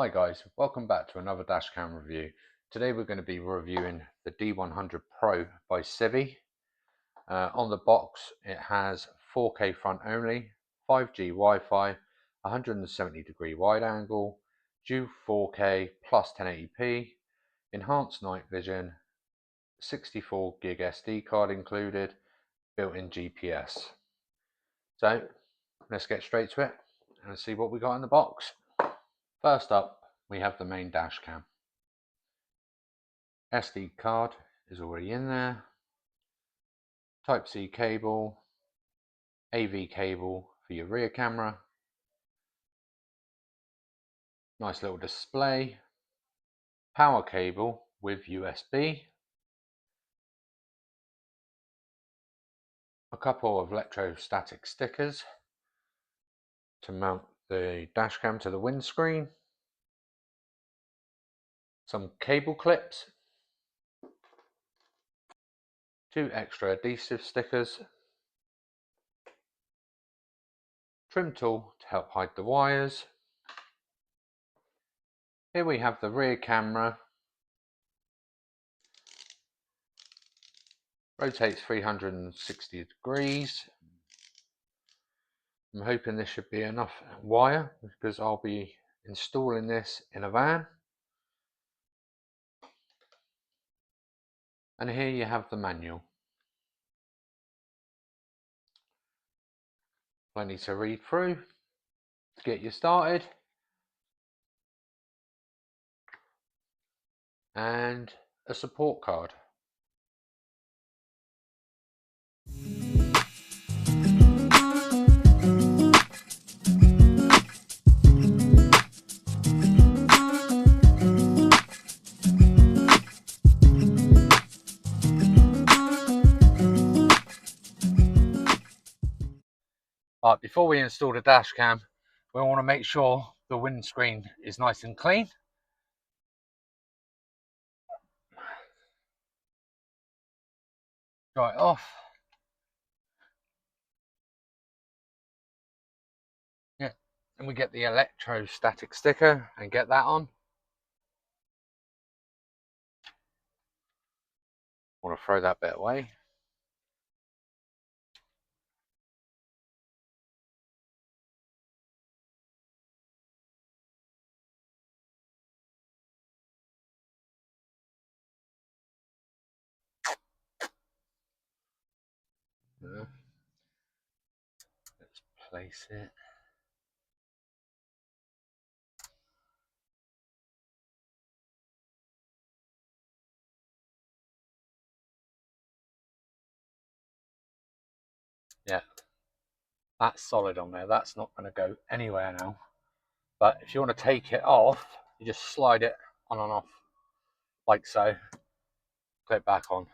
Hi guys, welcome back to another dashcam review. Today we're going to be reviewing the D100Pro by CIEVIE. On the box it has 4K front only, 5G Wi-Fi, 170-degree wide angle, dual 4K plus 1080p, enhanced night vision, 64 gig SD card included, built-in GPS. So let's get straight to it and see what we got in the box. First up, we have the main dash cam. SD card is already in there. Type-C cable, AV cable for your rear camera. Nice little display. Power cable with USB. A couple of electrostatic stickers to mount the dashcam to the windscreen. Some cable clips. 2 extra adhesive stickers. Trim tool to help hide the wires. Here we have the rear camera. Rotates 360 degrees. I'm hoping this should be enough wire because I'll be installing this in a van. And here you have the manual. Plenty to read through to get you started. And a support card. But before we install the dash cam, we want to make sure the windscreen is nice and clean. Dry it off. Yeah, and we get the electrostatic sticker and get that on. Want to throw that bit away. Let's place it. Yeah, that's solid on there. That's not going to go anywhere now. But if you want to take it off, you just slide it on and off like so. Clip back on.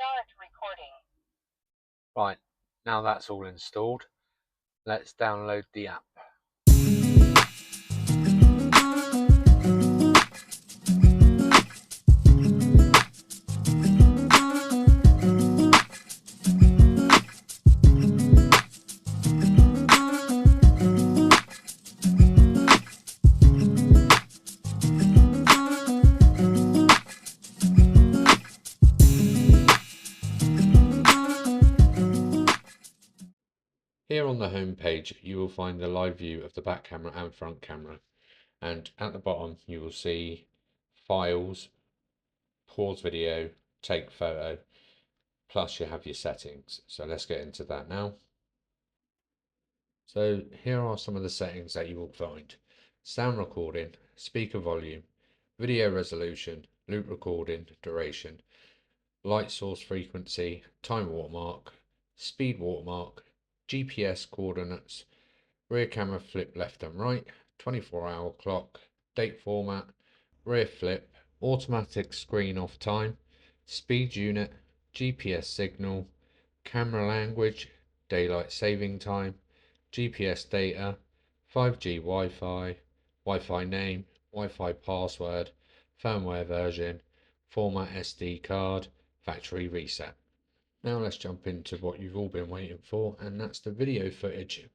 Start recording. Right, now that's all installed, let's download the app. Here on the home page you will find the live view of the back camera and front camera, and at the bottom you will see files, pause video, take photo, plus you have your settings. So let's get into that now. So here are some of the settings that you will find: sound recording, speaker volume, video resolution, loop recording, duration, light source frequency, time watermark, speed watermark, GPS coordinates, rear camera flip left and right, 24-hour clock, date format, rear flip, automatic screen off time, speed unit, GPS signal, camera language, daylight saving time, GPS data, 5G Wi-Fi, Wi-Fi name, Wi-Fi password, firmware version, format SD card, factory reset. Now let's jump into what you've all been waiting for, and that's the video footage.